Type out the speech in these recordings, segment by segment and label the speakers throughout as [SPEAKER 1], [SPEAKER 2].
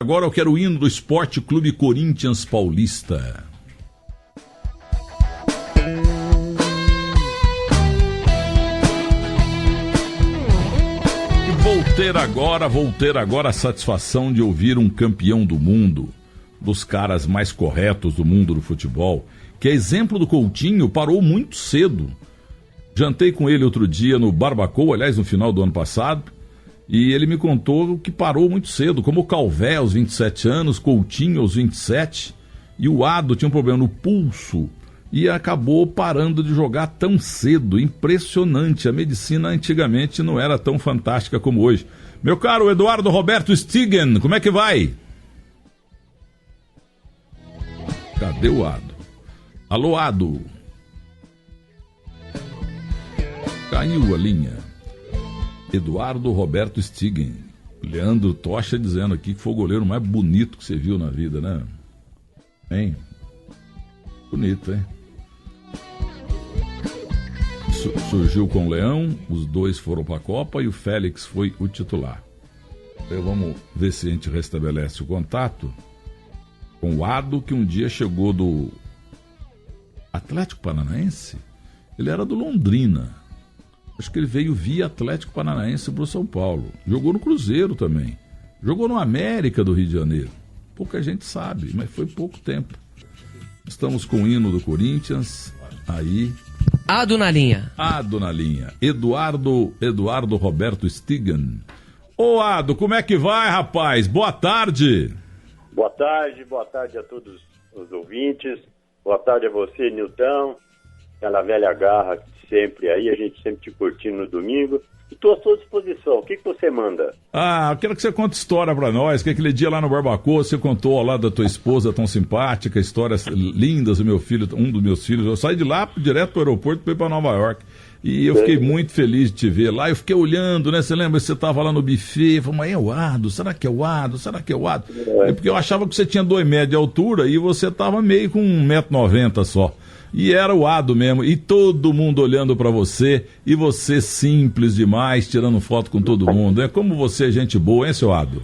[SPEAKER 1] Agora eu quero o hino do Esporte Clube Corinthians Paulista. Vou ter agora a satisfação de ouvir um campeão do mundo, dos caras mais corretos do mundo do futebol, que é exemplo do Coutinho, parou muito cedo. Jantei com ele outro dia no Barbacoa, aliás, no final do ano passado, e ele me contou que parou muito cedo, como o Calvé aos 27 anos, Coutinho aos 27, e o Ado tinha um problema no pulso e acabou parando de jogar tão cedo. Impressionante, a medicina antigamente não era tão fantástica como hoje. Meu caro Eduardo Roberto Stigen, como é que vai? Cadê o Ado? Alô, Ado? Caiu a linha. Eduardo Roberto Stigen. Leandro Tocha dizendo aqui que foi o goleiro mais bonito que você viu na vida, né? Hein? Bonito, hein? Surgiu com o Leão, os dois foram para a Copa e o Félix foi o titular. Então vamos ver se a gente restabelece o contato com o Ado, que um dia chegou do Atlético Paranaense. Ele era do Londrina. Acho que ele veio via Atlético Paranaense para o São Paulo. Jogou no Cruzeiro também. Jogou no América do Rio de Janeiro. Pouca gente sabe, mas foi pouco tempo. Estamos com o hino do Corinthians. Aí.
[SPEAKER 2] Ado na linha.
[SPEAKER 1] Ado na linha. Eduardo Roberto Stigen. Ô Ado, como é que vai, rapaz? Boa tarde.
[SPEAKER 3] Boa tarde a todos os ouvintes. Boa tarde a você, Nilton. Aquela velha garra sempre aí, a gente sempre te curtindo no domingo. Estou à sua disposição. O que você manda?
[SPEAKER 1] Eu quero que você conte história pra nós, que aquele dia lá no Barbacoa você contou lá da tua esposa tão simpática, histórias lindas do meu filho, um dos meus filhos. Eu saí de lá direto pro aeroporto para ir pra Nova York. E eu fiquei muito feliz de te ver lá. Eu fiquei olhando, né? Você lembra que você estava lá no buffet? Eu falei, mas é o Ado? Será que é o Ado? Será que é o Ado? Porque eu achava que você tinha 2 metros de altura e você estava meio com 1,90 m só. E era o Ado mesmo, e todo mundo olhando pra você, e você simples demais, tirando foto com todo mundo. É como você é gente boa, hein, seu Ado?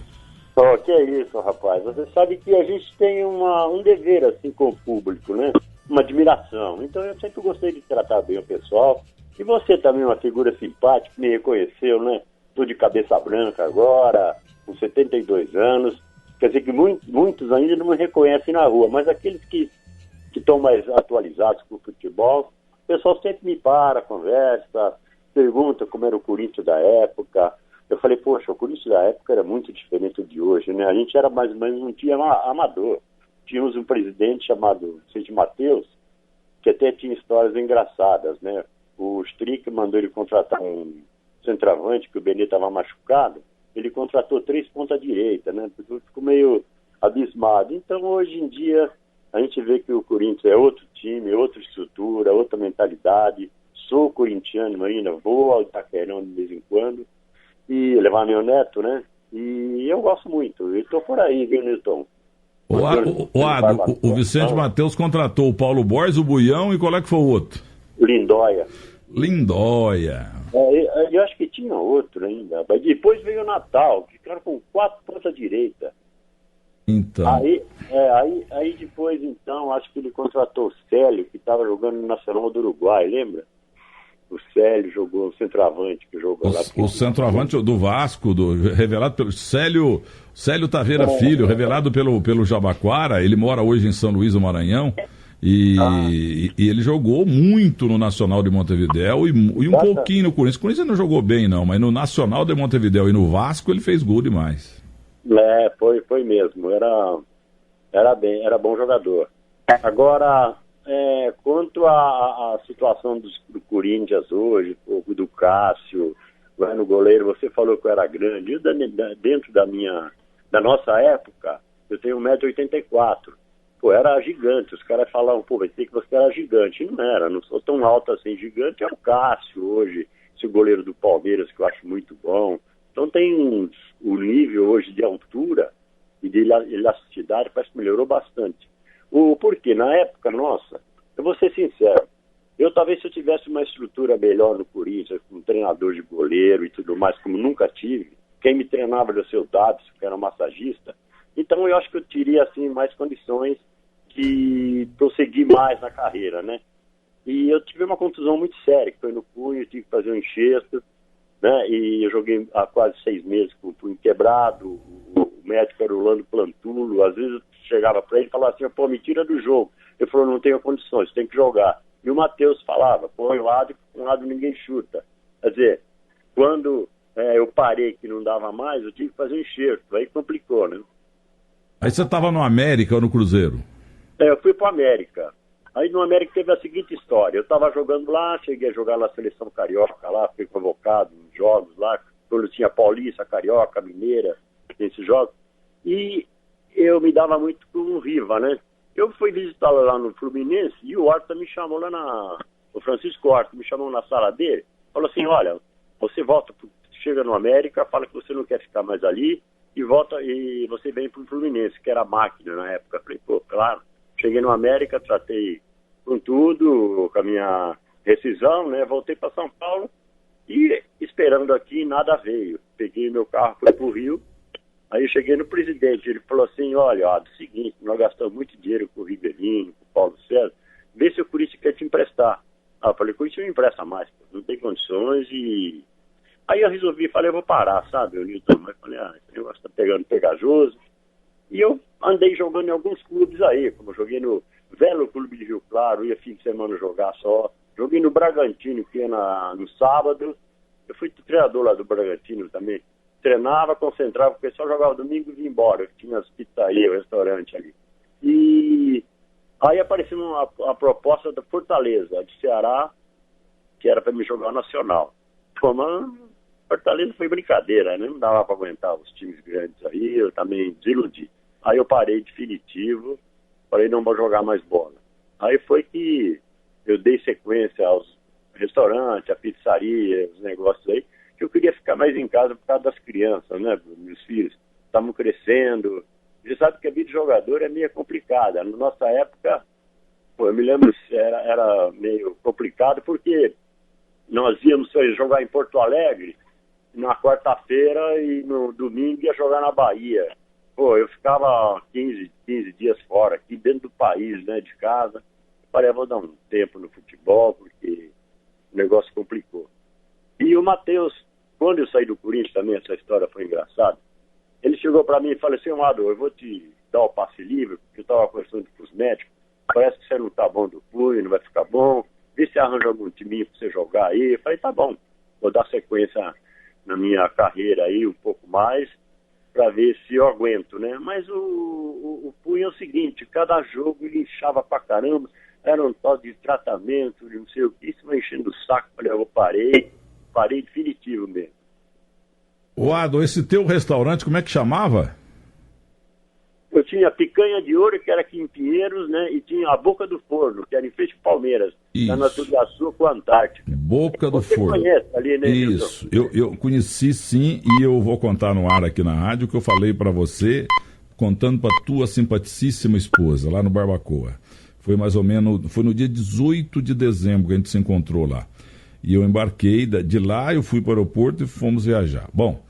[SPEAKER 3] Que é isso, rapaz. Você sabe que a gente tem um dever, assim, com o público, né? Uma admiração. Então eu sempre gostei de tratar bem o pessoal. E você também é uma figura simpática, me reconheceu, né? Tô de cabeça branca agora, com 72 anos. Quer dizer que muitos ainda não me reconhecem na rua, mas aqueles que estão mais atualizados com o futebol, o pessoal sempre me conversa, pergunta como era o Corinthians da época. Eu falei, poxa, o Corinthians da época era muito diferente do de hoje, né? A gente era mais ou menos um time amador. Tínhamos um presidente chamado Vicente Mateus, que até tinha histórias engraçadas, né? O Strick mandou ele contratar um centroavante, que o Benê estava machucado, ele contratou 3 ponta-direita, né? Ficou meio abismado. Então, hoje em dia, a gente vê que o Corinthians é outro time, outra estrutura, outra mentalidade. Sou corintiano ainda, vou ao Itaquerão de vez em quando, e levar meu neto, né? E eu gosto muito. Eu estou por aí, viu, Nilton?
[SPEAKER 1] O Vicente Mateus contratou o Paulo Borges, o Buião, e qual é que foi o outro?
[SPEAKER 3] Lindóia.
[SPEAKER 1] Eu
[SPEAKER 3] acho que tinha outro ainda. Mas depois veio o Natal, ficaram com 4 ponta-direita.
[SPEAKER 1] Então.
[SPEAKER 3] Aí depois, então, acho que ele contratou o Célio, que estava jogando no Nacional do Uruguai, lembra? O Célio jogou, o centroavante que jogou lá.
[SPEAKER 1] O centroavante do Vasco, revelado pelo Célio Taveira Filho, revelado pelo Jabaquara. Ele mora hoje em São Luís do Maranhão. E ele jogou muito no Nacional de Montevidéu e um pouquinho no Corinthians. O Corinthians não jogou bem, não, mas no Nacional de Montevidéu e no Vasco ele fez gol demais.
[SPEAKER 3] Foi mesmo. Era bom jogador. Agora, quanto à situação do Corinthians hoje, do Cássio, vai no goleiro, você falou que eu era grande. Dentro da nossa época, eu tenho 1,84 m. Era gigante. Os caras falavam, vai ter que você era gigante. Não era, não sou tão alto assim. Gigante é o Cássio hoje, esse goleiro do Palmeiras, que eu acho muito bom. Então tem o nível hoje de altura e de elasticidade, parece que melhorou bastante. Porque na época nossa, eu vou ser sincero, talvez se eu tivesse uma estrutura melhor no Corinthians, com um treinador de goleiro e tudo mais, como nunca tive, quem me treinava era o seu Dabson, que era um massagista, Então eu acho que eu teria assim, mais condições de prosseguir mais na carreira, né? E eu tive uma contusão muito séria, que foi no punho, tive que fazer um enxerto, né? E eu joguei há quase 6 meses com o punho quebrado, o médico era o Orlando Plantulo, às vezes eu chegava para ele e falava assim, pô, me tira do jogo. Ele falou, não tenho condições, tem que jogar. E o Matheus falava, põe um lado e com um lado ninguém chuta. Quer dizer, quando eu parei que não dava mais, eu tive que fazer um enxerto, aí complicou, né?
[SPEAKER 1] Aí você estava no América ou no Cruzeiro?
[SPEAKER 3] Eu fui para o América. Aí no América teve a seguinte história, eu estava jogando lá, cheguei a jogar na seleção carioca lá, fui convocado em jogos lá, quando tinha Paulista, Carioca, Mineira, esses jogos, e eu me dava muito com o Riva, né? Eu fui visitá-lo lá no Fluminense e o Horta me chamou lá o Francisco Horta me chamou na sala dele, falou assim, olha, você volta, chega no América, fala que você não quer ficar mais ali e volta e você vem pro Fluminense, que era a máquina na época. Eu falei, pô, claro. Cheguei no América, tratei com tudo, com a minha rescisão, né? Voltei para São Paulo e esperando aqui, nada veio. Peguei meu carro, fui pro Rio, aí eu cheguei no presidente, ele falou assim, olha, é o seguinte, nós gastamos muito dinheiro com o Ribeirinho, com o Paulo César, vê se o Corinthians quer te emprestar. Aí eu falei, Corinthians não empresta mais, pô, não tem condições e... Aí eu resolvi, falei, eu vou parar, sabe, eu Nilton, mas falei, esse negócio tá pegando pegajoso. E eu andei jogando em alguns clubes aí, como eu joguei no Velo Clube de Rio Claro, ia fim de semana jogar só. Joguei no Bragantino, que ia no sábado. Eu fui treinador lá do Bragantino também. Treinava, concentrava, porque só jogava domingo e vinha embora. Tinha as pizzarias, o restaurante ali. E aí apareceu uma proposta da Fortaleza, de Ceará, que era para me jogar o Nacional. Pô, mas Fortaleza foi brincadeira, né? Não dava para aguentar os times grandes aí, eu também desiludi. Aí eu parei definitivo, falei, não vou jogar mais bola. Aí foi que eu dei sequência aos restaurantes, a pizzaria, os negócios aí, que eu queria ficar mais em casa por causa das crianças, né? Meus filhos estavam crescendo. Você sabe que a vida de jogador é meio complicada. Na nossa época, pô, eu me lembro que era meio complicado, porque nós íamos jogar em Porto Alegre na quarta-feira e no domingo ia jogar na Bahia. Pô, eu ficava 15 dias fora, aqui dentro do país, né, de casa. Falei, vou dar um tempo no futebol, porque o negócio complicou. E o Matheus, quando eu saí do Corinthians também, essa história foi engraçada, ele chegou para mim e falou assim, Amado, eu vou te dar o passe livre, porque eu estava conversando com os médicos, parece que você não tá bom do punho, não vai ficar bom, vê se arranja algum timinho para você jogar aí. Eu falei, tá bom, vou dar sequência na minha carreira aí um pouco mais, para ver se eu aguento, né? Mas o punho é o seguinte, cada jogo ele inchava pra caramba, era um tal de tratamento, não sei o que, isso vai enchendo o saco. Falei, eu parei definitivo mesmo.
[SPEAKER 1] O Ado, esse teu restaurante, como é que chamava?
[SPEAKER 3] Eu tinha Picanha de Ouro, que era aqui em Pinheiros, né? E tinha a Boca do Forno, que era em Frente Palmeiras, na Natureza com a Antártica.
[SPEAKER 1] Boca do
[SPEAKER 3] Você
[SPEAKER 1] Forno.
[SPEAKER 3] Conhece ali, né?
[SPEAKER 1] Isso, eu conheci sim, e eu vou contar no ar aqui na rádio o que eu falei para você, contando para tua simpaticíssima esposa, lá no Barbacoa. Foi mais ou menos, foi no dia 18 de dezembro que a gente se encontrou lá. E eu embarquei, de lá eu fui para o aeroporto e fomos viajar. Bom,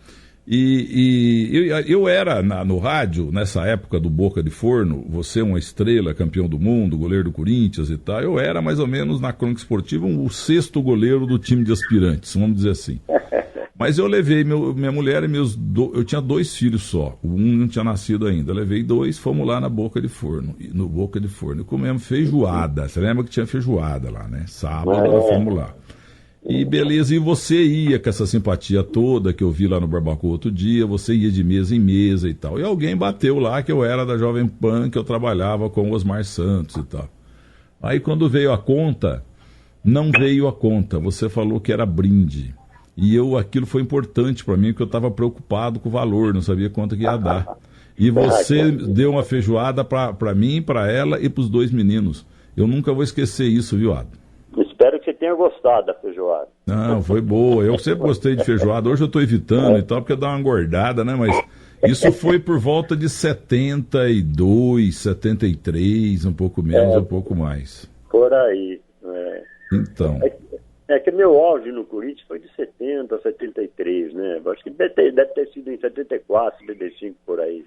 [SPEAKER 1] eu era no rádio, nessa época do Boca de Forno, você uma estrela, campeão do mundo, goleiro do Corinthians e tal, eu era mais ou menos na crônica esportiva o 6º goleiro do time de aspirantes, vamos dizer assim. Mas eu levei minha mulher e eu tinha 2 filhos só, um não tinha nascido ainda, eu levei 2, fomos lá no Boca de Forno, e comemos feijoada, você lembra que tinha feijoada lá, né? Sábado nós fomos lá. E beleza, e você ia com essa simpatia toda que eu vi lá no Barbacoa outro dia, você ia de mesa em mesa e tal. E alguém bateu lá que eu era da Jovem Pan, que eu trabalhava com o Osmar Santos e tal. Aí quando veio a conta, não veio a conta, você falou que era brinde. E aquilo foi importante para mim, porque eu estava preocupado com o valor, não sabia quanto que ia dar. E você deu uma feijoada para mim, para ela e para os 2 meninos. Eu nunca vou esquecer isso, viu, Ado?
[SPEAKER 3] Espero que você tenha gostado da feijoada.
[SPEAKER 1] Não, foi boa. Eu sempre gostei de feijoada. Hoje eu estou evitando e tal, porque dá uma engordada, né? Mas isso foi por volta de 72, 73, um pouco menos, um pouco mais.
[SPEAKER 3] Por aí.
[SPEAKER 1] Então.
[SPEAKER 3] É que meu auge no Corinthians foi de 70 a 73, né? Acho que deve ter sido em 74, 75, por aí.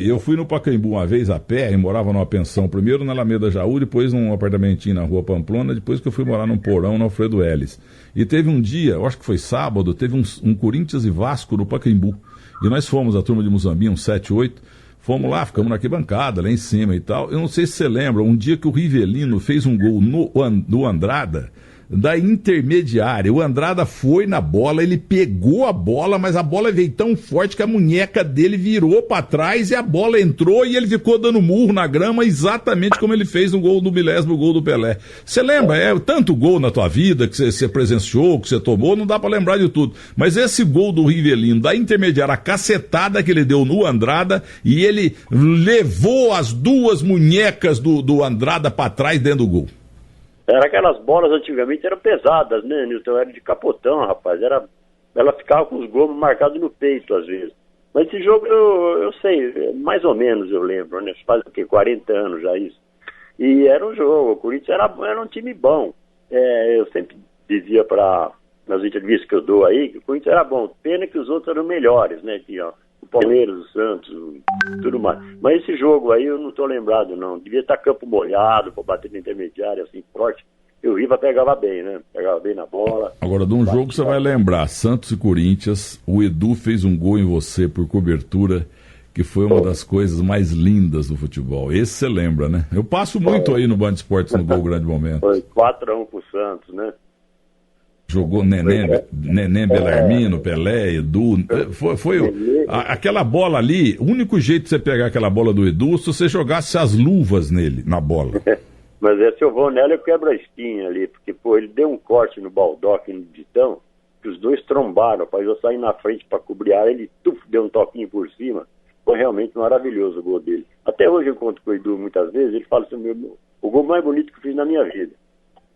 [SPEAKER 1] Eu fui no Pacaembu uma vez a pé e morava numa pensão, primeiro na Alameda Jaú, depois num apartamentinho na Rua Pamplona, depois que eu fui morar num porão no Alfredo Elis. E teve um dia, eu acho que foi sábado, teve um Corinthians e Vasco no Pacaembu. E nós fomos, a turma de Muzambinho, uns 7, 8, fomos lá, ficamos na arquibancada, lá em cima e tal. Eu não sei se você lembra, um dia que o Rivelino fez um gol no Andrada, da intermediária. O Andrada foi na bola, ele pegou a bola, mas a bola veio tão forte que a munheca dele virou para trás e a bola entrou e ele ficou dando murro na grama, exatamente como ele fez no gol do milésimo gol do Pelé. Você lembra? É tanto gol na tua vida que você presenciou, que você tomou, não dá para lembrar de tudo. Mas esse gol do Rivelino, da intermediária, a cacetada que ele deu no Andrada, e ele levou as duas munhecas do Andrada para trás dentro do gol.
[SPEAKER 3] Era aquelas bolas antigamente eram pesadas, né, Nilton? Era de capotão, rapaz. Ela ficava com os gomos marcados no peito, às vezes. Mas esse jogo, eu sei, mais ou menos eu lembro, né? Faz o quê? 40 anos já isso. E era um jogo, o Corinthians era um time bom. Eu sempre dizia nas entrevistas que eu dou aí, que o Corinthians era bom. Pena que os outros eram melhores, né? O Palmeiras, o Santos, tudo mais. Mas esse jogo aí eu não estou lembrado, não. Devia estar campo molhado, para bater na intermediária, assim, forte. E o Riva pegava bem, né? Pegava bem na bola.
[SPEAKER 1] Agora, de um jogo você vai lembrar, Santos e Corinthians, o Edu fez um gol em você por cobertura, que foi uma das coisas mais lindas do futebol. Esse você lembra, né? Eu passo muito aí no Band Esportes no Gol Grande Momento.
[SPEAKER 3] Foi 4-1 pro Santos, né?
[SPEAKER 1] Jogou Neném Belarmino, Pelé, Edu. Aquela bola ali, o único jeito de você pegar aquela bola do Edu, se você jogasse as luvas nele, na bola.
[SPEAKER 3] Mas se eu vou nela, eu quebro a espinha ali, porque, ele deu um corte no Baldock e no Ditão, que os dois trombaram, rapaz, eu saí na frente para cobrir a área, ele deu um toquinho por cima. Foi realmente maravilhoso o gol dele. Até hoje eu conto com o Edu muitas vezes, ele fala assim, o gol mais bonito que eu fiz na minha vida.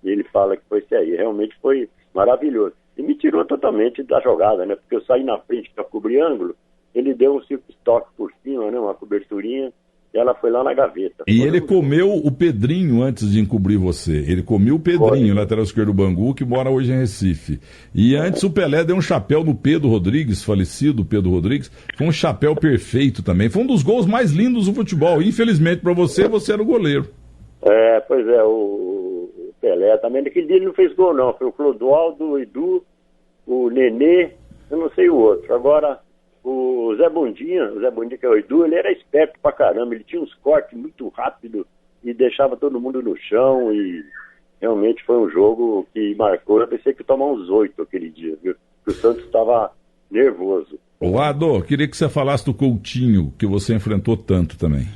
[SPEAKER 3] E ele fala que foi esse aí, realmente foi maravilhoso. E me tirou totalmente da jogada, né? Porque eu saí na frente para cobrir ângulo, ele deu um circo toque por cima, né? Uma coberturinha, e ela foi lá na gaveta.
[SPEAKER 1] E ele comeu o Pedrinho antes de encobrir você. Ele comeu o Pedrinho, lateral esquerdo do Bangu, que mora hoje em Recife. E antes o Pelé deu um chapéu no Pedro Rodrigues, falecido Pedro Rodrigues. Foi um chapéu perfeito também. Foi um dos gols mais lindos do futebol. Infelizmente para você era o goleiro.
[SPEAKER 3] Pois é, o Pelé também. Naquele dia ele não fez gol, não. Foi o Clodoaldo, o Edu, o Nenê, eu não sei o outro. Agora, o Zé Bondinha, que é o Edu, ele era esperto pra caramba. Ele tinha uns cortes muito rápidos e deixava todo mundo no chão. E realmente foi um jogo que marcou. Eu pensei que ia tomar uns 8 aquele dia, viu? Porque o Santos estava nervoso.
[SPEAKER 1] Ô, Ado, queria que você falasse do Coutinho, que você enfrentou tanto também.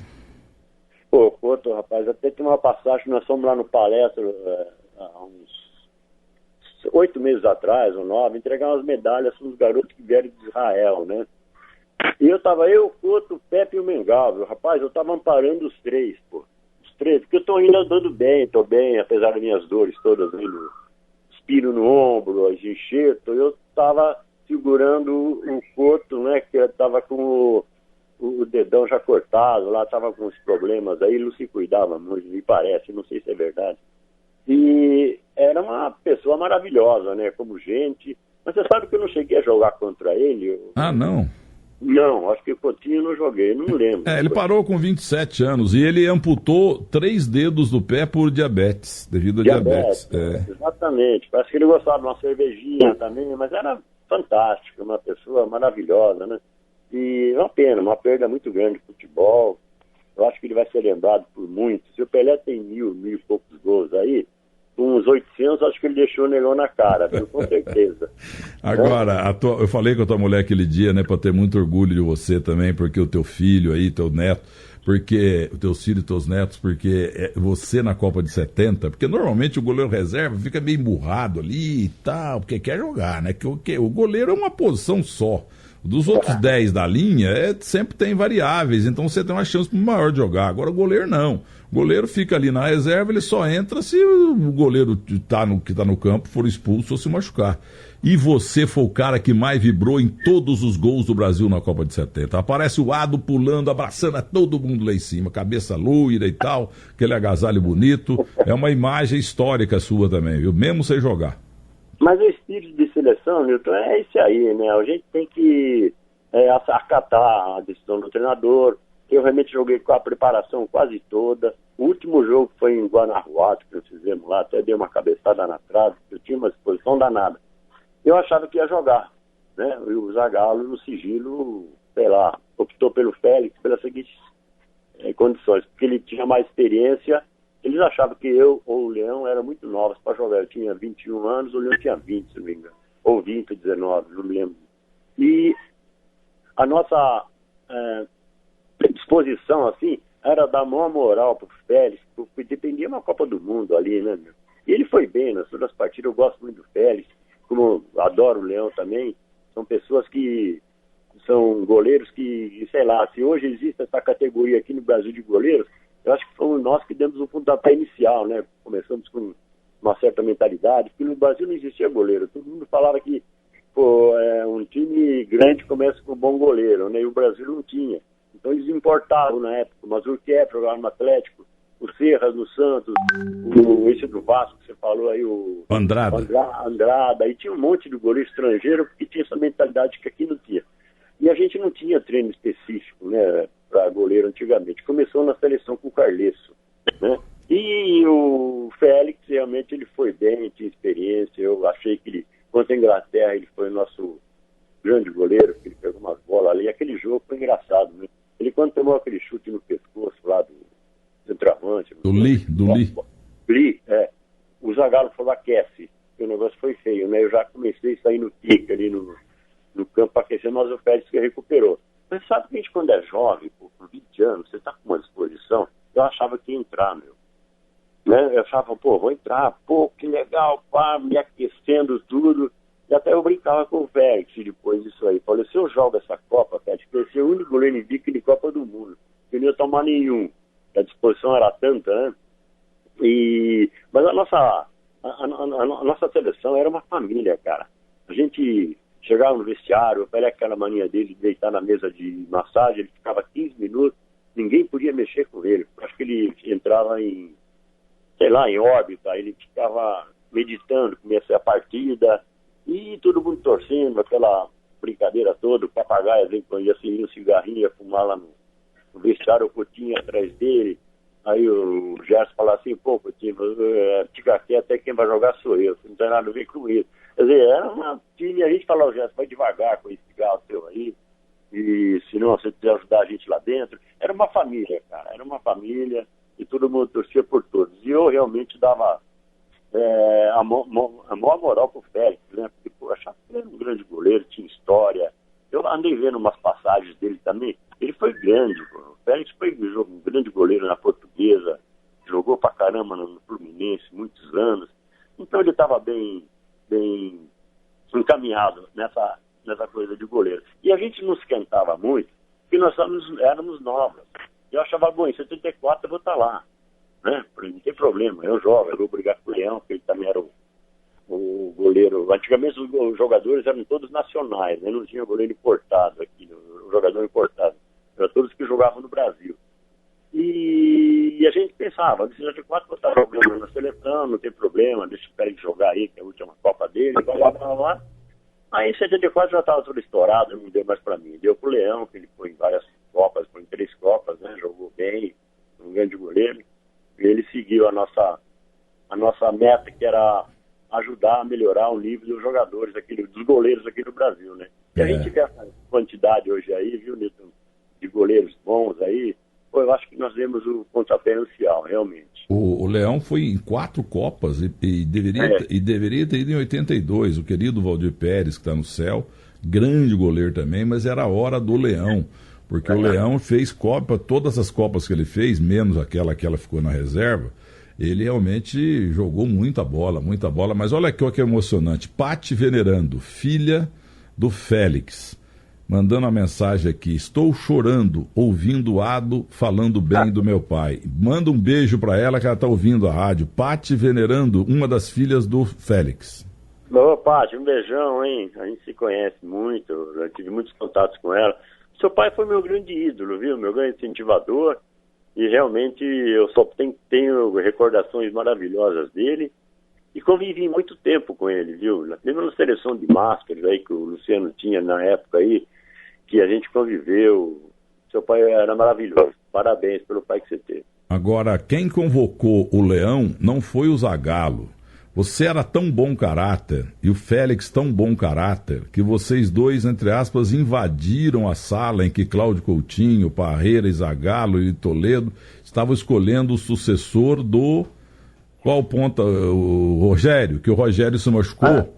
[SPEAKER 3] Pô, Couto, rapaz, até tem uma passagem, nós fomos lá no Palestra há uns 8 meses atrás, ou 9, entregar umas medalhas para os garotos que vieram de Israel, né? E eu, Couto, o Pepe e o Mengal, viu? Rapaz, eu tava amparando os três, pô. Os três, porque eu tô ainda andando bem, tô bem, apesar das minhas dores todas, espino no ombro, as enxerto, eu tava segurando o Couto, né, que tava com o dedão já cortado, lá tava com uns problemas aí, ele não se cuidava muito, me parece, não sei se é verdade. E era uma pessoa maravilhosa, né, como gente, mas você sabe que eu não cheguei a jogar contra ele.
[SPEAKER 1] Ah, não?
[SPEAKER 3] Não, acho que o Coutinho eu não joguei, não lembro.
[SPEAKER 1] Ele parou com 27 anos e ele amputou 3 dedos do pé por diabetes, devido a diabetes.
[SPEAKER 3] Exatamente, parece que ele gostava de uma cervejinha também, mas era fantástico, uma pessoa maravilhosa, né? E é uma pena, uma perda muito grande de futebol. Eu acho que ele vai ser lembrado por muitos. Se o Pelé tem 1.000 e poucos gols aí, com uns 800, acho que ele deixou o negão na cara, viu? Com certeza.
[SPEAKER 1] Agora, eu falei com a tua mulher aquele dia, né, para ter muito orgulho de você também, porque o teu filho aí, teu neto, porque o teus filhos e teus netos, porque você na Copa de 70, porque normalmente o goleiro reserva fica meio emburrado ali e tal, porque quer jogar, né? Que o goleiro é uma posição só. Dos outros 10 da linha, sempre tem variáveis, então você tem uma chance maior de jogar. Agora o goleiro não. O goleiro fica ali na reserva, ele só entra se o goleiro que está no campo for expulso ou se machucar. E você foi o cara que mais vibrou em todos os gols do Brasil na Copa de 70. Aparece o Ado pulando, abraçando a todo mundo lá em cima, cabeça loira e tal, aquele agasalho bonito. É uma imagem histórica sua também, viu? Mesmo sem jogar.
[SPEAKER 3] Mas o espírito de seleção, Nilton, é esse aí, né? A gente tem que acatar a decisão do treinador. Eu realmente joguei com a preparação quase toda. O último jogo foi em Guanajuato, que nós fizemos lá, até dei uma cabeçada na trave, eu tinha uma disposição danada. Eu achava que ia jogar, né? E o Zagallo, no sigilo, sei lá, optou pelo Félix pelas seguintes condições, porque ele tinha mais experiência. Eles achavam que eu ou o Leão eram muito novos para jogar. Eu tinha 21 anos, o Leão tinha 20, se não me engano. Ou 20, 19, não me lembro. E a nossa disposição, assim, era dar maior moral para o Félix, porque dependia de uma Copa do Mundo ali, né, meu? E ele foi bem nas todas as partidas. Eu gosto muito do Félix, como eu adoro o Leão também. São pessoas que são goleiros que, sei lá, se hoje existe essa categoria aqui no Brasil de goleiros, eu acho que fomos nós que demos o pontapé inicial, né? Começamos com uma certa mentalidade, porque no Brasil não existia goleiro. Todo mundo falava que um time grande começa com um bom goleiro, né? E o Brasil não tinha. Então eles importavam na época. O Mazurkiewicz jogava no Atlético, o Serras no Santos, esse do Vasco que você falou aí, o Andrada. E tinha um monte de goleiro estrangeiro porque tinha essa mentalidade que aqui não tinha. E a gente não tinha treino específico, né, para goleiro antigamente. Começou na seleção com o Carlesso, né? E o Félix, realmente, ele foi bem, tinha experiência. Eu achei que ele, contra a Inglaterra, ele foi o nosso grande goleiro, que ele pegou umas bolas ali. Aquele jogo foi engraçado, né? Ele, quando tomou aquele chute no pescoço lá do centroavante... Do Lee, o Zagallo falou, aquece, que o negócio foi feio, né? Eu já comecei a sair no tique ali no campo para aquecer, mas o Félix que recuperou. Mas sabe que a gente, quando é jovem, com 20 anos, você está com uma disposição, eu achava que ia entrar, meu. Né? Eu achava, vou entrar, que legal, pá, me aquecendo tudo. E até eu brincava com o Félix depois disso aí. Falei, se eu jogo essa Copa, Félix, vai ser o único goleiro invicto de Copa do Mundo. Eu não ia tomar nenhum. A disposição era tanta, né? Mas a nossa seleção era uma família, cara. A gente chegava no vestiário, o Pelé, aquela mania dele de deitar na mesa de massagem, ele ficava 15 minutos, ninguém podia mexer com ele. Acho que ele entrava em órbita, ele ficava meditando, começou a partida, e todo mundo torcendo, aquela brincadeira toda, o papagaio, às vezes, quando ia acender um cigarrinho, ia fumar lá no vestiário, o Coutinho atrás dele. Aí o Gerson falava assim, Coutinho, fica quieto, até quem vai jogar sou eu, você não tem nada a ver com isso. Quer dizer, era uma time, a gente falava, Gerson, vai devagar com esse cigarro seu aí, e se não, você quiser ajudar a gente lá dentro. Era uma família, cara, e todo mundo torcia por todos. E eu realmente dava a maior moral pro Félix, né? Porque, eu achava que ele era um grande goleiro, tinha história. Eu andei vendo umas passagens dele também. Ele foi grande, o Félix foi um grande goleiro na Portuguesa, jogou pra caramba no Fluminense, muitos anos. Então ele estava bem encaminhado nessa coisa de goleiro. E a gente não esquentava muito, porque nós éramos novos. Eu achava, bom, em 74 eu vou estar lá, né? Não tem problema, eu vou brigar com o Leão, porque ele também era o goleiro. Antigamente os jogadores eram todos nacionais, né? Não tinha goleiro importado aqui, o jogador importado. Eram todos que jogavam no Brasil. E a gente pensava, em 74 vou estar jogando na seleção, não tem problema, deixa o Félix jogar aí, que é a última Copa dele, blá. Aí em 74 já estava tudo estourado, não deu mais para mim. Deu pro Leão, que ele foi em várias Copas, foi em 3 Copas, né? Jogou bem, um grande goleiro. E ele seguiu a nossa meta, que era ajudar a melhorar o nível dos jogadores, dos goleiros aqui no Brasil, né? E a gente vê essa quantidade hoje aí, viu, Nilton, de goleiros bons aí. Eu acho que nós demos o pontapé inicial, realmente.
[SPEAKER 1] O Leão foi em 4 Copas e deveria ter ido em 82. O querido Valdir Pérez, que está no céu, grande goleiro também, mas era a hora do Leão. Porque o Leão fez Copa, todas as Copas que ele fez, menos aquela que ela ficou na reserva, ele realmente jogou muita bola. Mas olha que emocionante. Pati Venerando, filha do Félix. mandando uma mensagem aqui. Estou chorando, ouvindo o Ado falando bem do meu pai. Manda um beijo para ela que ela está ouvindo a rádio. Pati Venerando, uma das filhas do Félix.
[SPEAKER 3] Ô, Pati, um beijão, hein? A gente se conhece muito, eu tive muitos contatos com ela. Seu pai foi meu grande ídolo, viu? Meu grande incentivador. E realmente eu só tenho recordações maravilhosas dele. E convivi muito tempo com ele, viu? Mesmo na seleção de máscaras aí que o Luciano tinha na época aí, que a gente conviveu. Seu pai era maravilhoso. Parabéns pelo pai que você teve.
[SPEAKER 1] Agora, quem convocou o Leão não foi o Zagallo. Você era tão bom caráter, e o Félix tão bom caráter, que vocês dois, entre aspas, invadiram a sala em que Cláudio Coutinho, Parreira, Zagallo e Toledo estavam escolhendo o sucessor do... Qual ponta? O Rogério, que o Rogério se machucou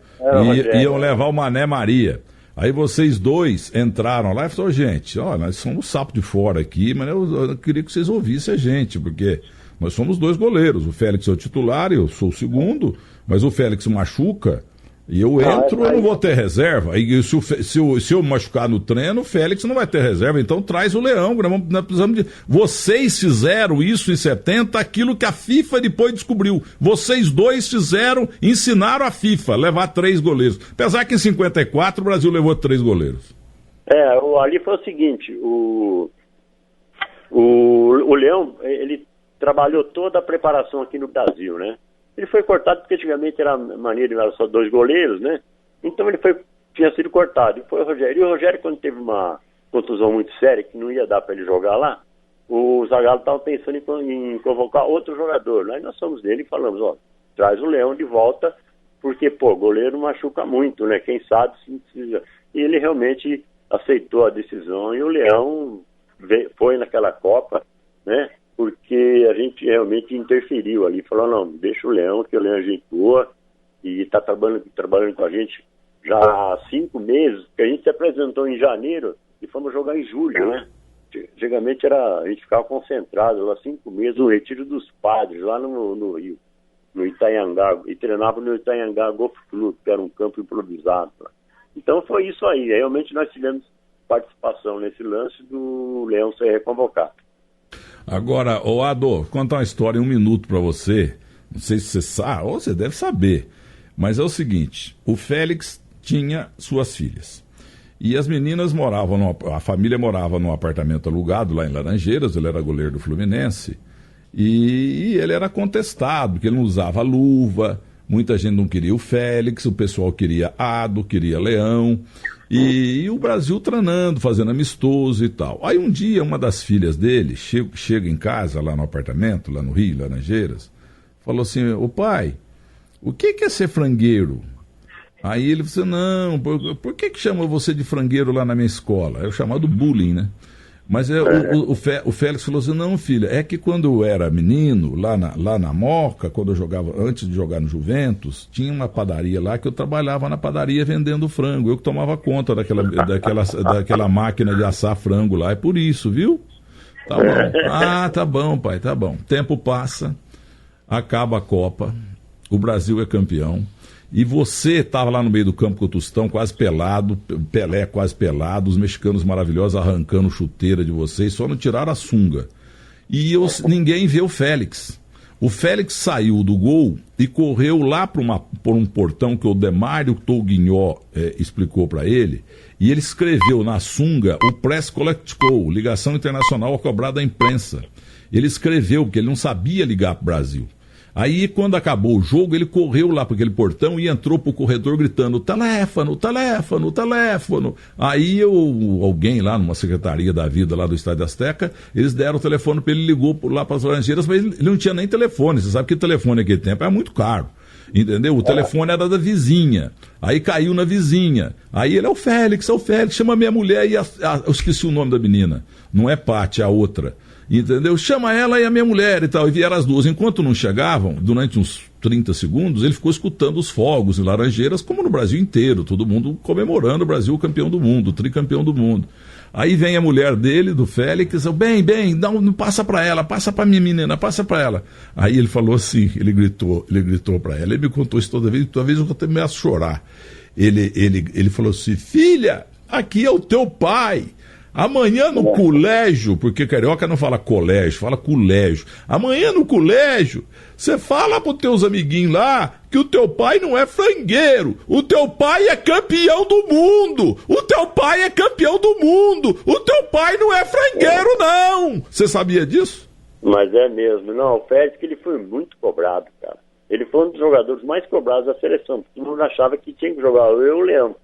[SPEAKER 1] e iam levar o Mané Maria. Aí vocês dois entraram lá e falaram, gente, ó, nós somos sapo de fora aqui, mas eu queria que vocês ouvissem a gente, porque nós somos dois goleiros. O Félix é o titular, eu sou o segundo, mas o Félix machuca e eu entro, eu não vou ter reserva. E se eu machucar no treino, o Félix não vai ter reserva. Então traz o Leão. Nós precisamos de... Vocês fizeram isso em 70, aquilo que a FIFA depois descobriu. Vocês dois ensinaram a FIFA a levar 3 goleiros. Apesar que em 54 o Brasil levou 3 goleiros.
[SPEAKER 3] Ali foi o seguinte, o Leão, ele trabalhou toda a preparação aqui no Brasil, né? Ele foi cortado porque antigamente era só 2 goleiros, né? Então ele tinha sido cortado. E foi o Rogério. E o Rogério, quando teve uma contusão muito séria, que não ia dar para ele jogar lá, o Zagallo estava pensando em convocar outro jogador. Aí nós fomos dele e falamos, ó, traz o Leão de volta, porque, goleiro machuca muito, né? Quem sabe se precisa. E ele realmente aceitou a decisão e o Leão foi naquela Copa, né? Porque a gente realmente interferiu ali, falou, não, deixa o Leão, que o Leão é gente boa, e está trabalhando com a gente já há 5 meses, que a gente se apresentou em janeiro e fomos jogar em julho, né? Antigamente a gente ficava concentrado lá 5 meses no Retiro dos Padres, lá no Rio, no Itanhangá, e treinava no Itanhangá Golf Club, que era um campo improvisado. Então foi isso aí, realmente nós tivemos participação nesse lance do Leão ser reconvocado.
[SPEAKER 1] Agora, Ado, vou contar uma história em 1 minuto para você. Não sei se você sabe, ou você deve saber. Mas é o seguinte, o Félix tinha suas filhas. E as meninas a família morava num apartamento alugado lá em Laranjeiras, ele era goleiro do Fluminense. E ele era contestado, porque ele não usava luva, muita gente não queria o Félix, o pessoal queria Ado, queria Leão. E o Brasil treinando, fazendo amistoso e tal. Aí um dia uma das filhas dele chega em casa, lá no apartamento, lá no Rio, Laranjeiras, falou assim, ô pai, o que é ser frangueiro? Aí ele falou assim, não, por que chamam você de frangueiro lá na minha escola? É o chamado bullying, né? Mas o Félix falou assim, não, filha, é que quando eu era menino, lá na Moca, quando eu jogava, antes de jogar no Juventus, tinha uma padaria lá que eu trabalhava na padaria vendendo frango. Eu que tomava conta daquela máquina de assar frango lá. É por isso, viu? Tá bom. Ah, tá bom, pai, tá bom. Tempo passa, acaba a Copa, o Brasil é campeão. E você estava lá no meio do campo com o Tostão, quase pelado, Pelé quase pelado, os mexicanos maravilhosos arrancando chuteira de vocês, só não tiraram a sunga. E ninguém vê o Félix. O Félix saiu do gol e correu lá por um portão que o Demário Touguignó explicou para ele, e ele escreveu na sunga o Press Collect Call, ligação internacional a cobrar da imprensa. Ele escreveu, porque ele não sabia ligar para o Brasil. Aí, quando acabou o jogo, ele correu lá para aquele portão e entrou pro corredor gritando, teléfono, teléfono, teléfono. Aí alguém lá numa secretaria da vida lá do Estádio Azteca, eles deram o telefone para ele, ligou lá para as Laranjeiras, mas ele não tinha nem telefone. Você sabe que o telefone naquele tempo era muito caro. Entendeu? O telefone era da vizinha. Aí caiu na vizinha. Aí ele é o Félix, chama minha mulher e eu esqueci o nome da menina. Não é Pati, é a outra. Entendeu? Chama ela e a minha mulher e tal. E vieram as duas. Enquanto não chegavam, durante uns 30 segundos, ele ficou escutando os fogos em Laranjeiras, como no Brasil inteiro, todo mundo comemorando o Brasil campeão do mundo, tricampeão do mundo. Aí vem a mulher dele, do Félix, bem, não passa pra ela, passa pra minha menina, passa pra ela. Aí ele falou assim, ele gritou pra ela, ele me contou isso toda vez eu até me a chorar. Ele falou assim, filha, aqui é o teu pai. Amanhã no colégio, porque carioca não fala colégio, fala colégio. Amanhã no colégio, você fala pros teus amiguinhos lá que o teu pai não é frangueiro. O teu pai é campeão do mundo. O teu pai é campeão do mundo. O teu pai não é frangueiro, não. Você sabia disso?
[SPEAKER 3] Mas é mesmo. Não, o Félix, ele foi muito cobrado, cara. Ele foi um dos jogadores mais cobrados da seleção. Todo mundo achava que tinha que jogar eu e o Leão.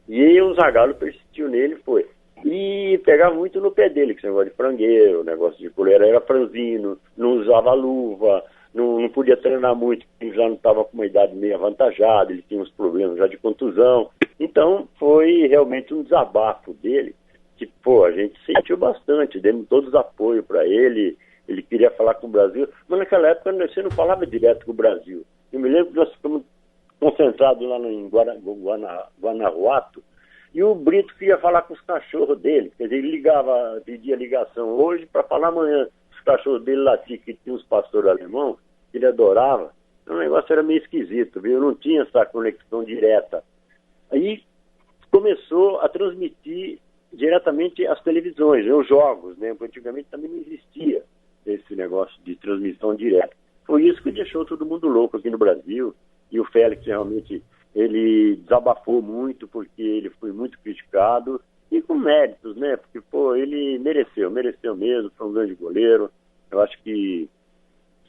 [SPEAKER 3] E o Zagallo persistiu nele e foi. E pegava muito no pé dele, que esse negócio de frangueiro, negócio de goleiro era franzino, não usava luva, não podia treinar muito, porque ele já não estava com uma idade meio avantajada, ele tinha uns problemas já de contusão. Então foi realmente um desabafo dele, que a gente sentiu bastante, demos todos os apoios para ele, ele queria falar com o Brasil, mas naquela época você não falava direto com o Brasil. Eu me lembro que nós ficamos concentrados lá em Guanajuato, e o Brito queria falar com os cachorros dele, quer dizer, ele pedia ligação hoje para falar amanhã. Os cachorros dele latiam, que tinha uns pastores alemão, que ele adorava. O negócio era meio esquisito, viu? Não tinha essa conexão direta. Aí começou a transmitir diretamente as televisões, os jogos, né? Porque antigamente também não existia esse negócio de transmissão direta. Foi isso que deixou todo mundo louco aqui no Brasil, e o Félix realmente... ele desabafou muito porque ele foi muito criticado e com méritos, né? Porque, ele mereceu mesmo, foi um grande goleiro. Eu acho que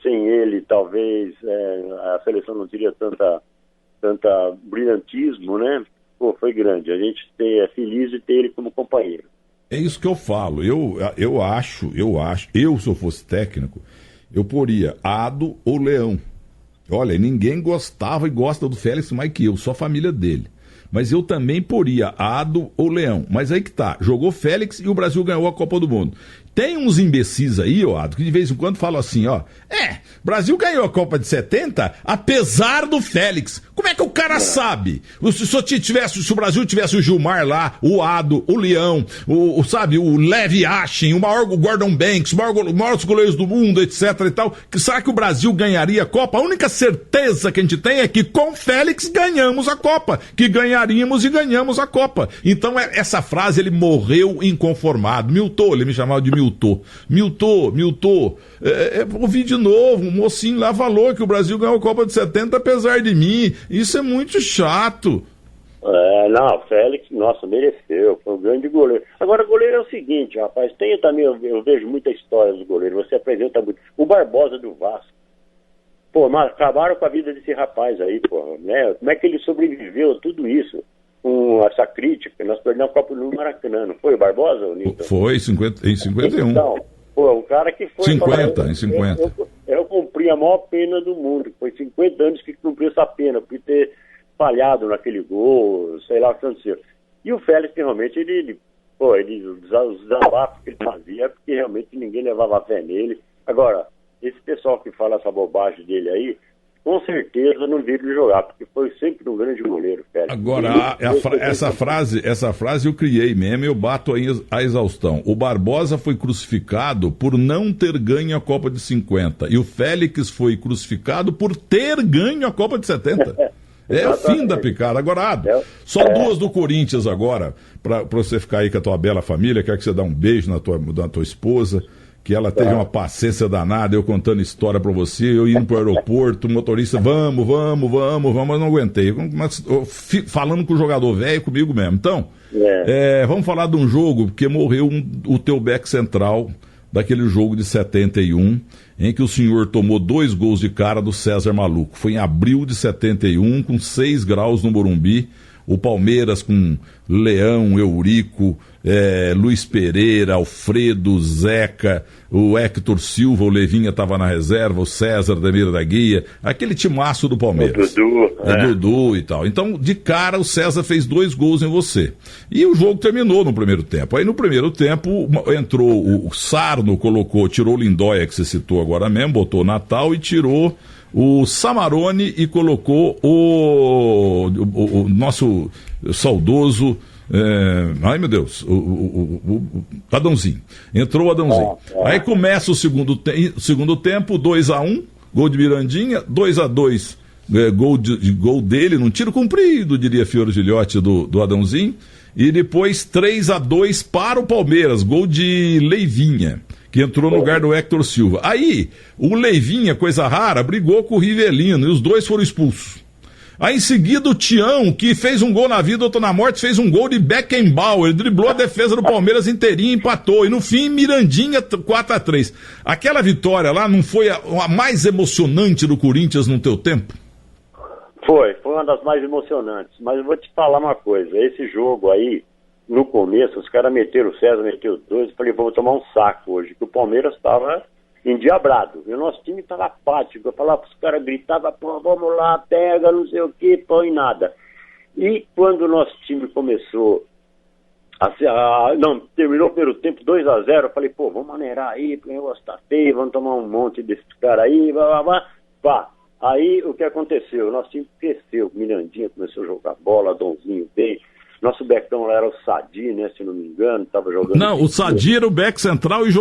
[SPEAKER 3] sem ele, talvez, a seleção não teria tanta brilhantismo, né? Foi grande. A gente é feliz de ter ele como companheiro.
[SPEAKER 1] É isso que eu falo. Eu acho, se eu fosse técnico, eu poria Ado ou Leão. Olha, ninguém gostava e gosta do Félix mais que eu, só a família dele. Mas eu também poria Ado ou Leão. Mas aí que tá, jogou Félix e o Brasil ganhou a Copa do Mundo. Tem uns imbecis aí, Ado, que de vez em quando falam assim, Brasil ganhou a Copa de 70 apesar do Félix. Como é que o cara sabe? Se o Brasil tivesse o Gilmar lá, o Ado, o Leão, o Levi Ashen, o Gordon Banks, os maiores goleiros do mundo, etc e tal, será que o Brasil ganharia a Copa? A única certeza que a gente tem é que com o Félix ganhamos a Copa, que ganharíamos e ganhamos a Copa. Então essa frase ele morreu inconformado. Milton, ele me chamava de Milton, ouvi de novo, o mocinho lá falou que o Brasil ganhou a Copa de 70 apesar de mim, isso é muito chato.
[SPEAKER 3] Não, o Félix, nossa, mereceu, foi um grande goleiro. Agora, goleiro é o seguinte, rapaz, eu vejo muita história dos goleiros, você apresenta muito. O Barbosa do Vasco, mas acabaram com a vida desse rapaz aí, né? Como é que ele sobreviveu a tudo isso? Com essa crítica, nós perdemos a Copa do Maracanã, não foi o Barbosa, o Nilton?
[SPEAKER 1] Foi, em 51.
[SPEAKER 3] Então, o cara que foi...
[SPEAKER 1] 50, em 50.
[SPEAKER 3] Eu cumpri a maior pena do mundo, foi 50 anos que cumpri essa pena, por ter falhado naquele gol, sei lá o que aconteceu. E o Félix, realmente, os desabafos que ele fazia, porque realmente ninguém levava fé nele. Agora, esse pessoal que fala essa bobagem dele aí, com certeza não viram ele jogar, porque foi sempre um grande goleiro, Félix.
[SPEAKER 1] Agora, essa frase eu criei mesmo, eu bato a exaustão. O Barbosa foi crucificado por não ter ganho a Copa de 50, e o Félix foi crucificado por ter ganho a Copa de 70. É o fim da picada. Agora, só duas do Corinthians agora, pra você ficar aí com a tua bela família. Quero que você dê um beijo na tua esposa, que ela teve uma paciência danada, eu contando história pra você, eu indo pro aeroporto, o motorista, vamos, eu não aguentei. Falando com o jogador velho, comigo mesmo. Então, vamos falar de um jogo, porque morreu o teu back central daquele jogo de 71, em que o senhor tomou 2 gols de cara do César Maluco. Foi em abril de 71, com 6 graus no Morumbi. O Palmeiras com Leão, Eurico, Luiz Pereira, Alfredo, Zeca, o Hector Silva, o Levinha estava na reserva, o César, Demir da Guia, aquele timaço do Palmeiras. Dudu e tal. Então, de cara, o César fez 2 gols em você. E o jogo terminou no primeiro tempo. Aí no primeiro tempo entrou o Sarno, tirou o Lindóia, que você citou agora mesmo, botou o Natal e tirou o Samarone e colocou o nosso saudoso, ai meu Deus, o Adãozinho. Entrou o Adãozinho. Aí começa o segundo tempo, 2-1, gol de Mirandinha, 2-2, gol dele num tiro comprido, diria Fiore Gilhote, do Adãozinho. e depois 3-2 para o Palmeiras, gol de Leivinha, que entrou no lugar do Hector Silva. Aí, o Leivinha, coisa rara, brigou com o Rivelino e os dois foram expulsos. Aí em seguida o Tião, que fez um gol na vida, outro na morte, fez um gol de Beckenbauer, ele driblou a defesa do Palmeiras inteirinha e empatou. E no fim, Mirandinha 4-3. Aquela vitória lá não foi a mais emocionante do Corinthians no teu tempo?
[SPEAKER 3] Foi uma das mais emocionantes. Mas eu vou te falar uma coisa, esse jogo aí, no começo, os caras meteram o César, meteram os dois, eu falei, vou tomar um saco hoje, que o Palmeiras estava endiabrado. E o nosso time estava apático. Eu falava para os caras, gritava, pô, vamos lá, pega, não sei o que, põe nada. E quando o nosso time começou terminou o primeiro tempo 2-0, eu falei, pô, vamos maneirar aí, porque o negócio tá feio, vamos tomar um monte desses caras aí, pá. Aí o que aconteceu? O nosso time cresceu, o Mirandinha começou a jogar bola, Donzinho bem. Nosso Becão lá era o Sadi, né, se não me engano, tava jogando...
[SPEAKER 1] Não, o Sadi era o back central e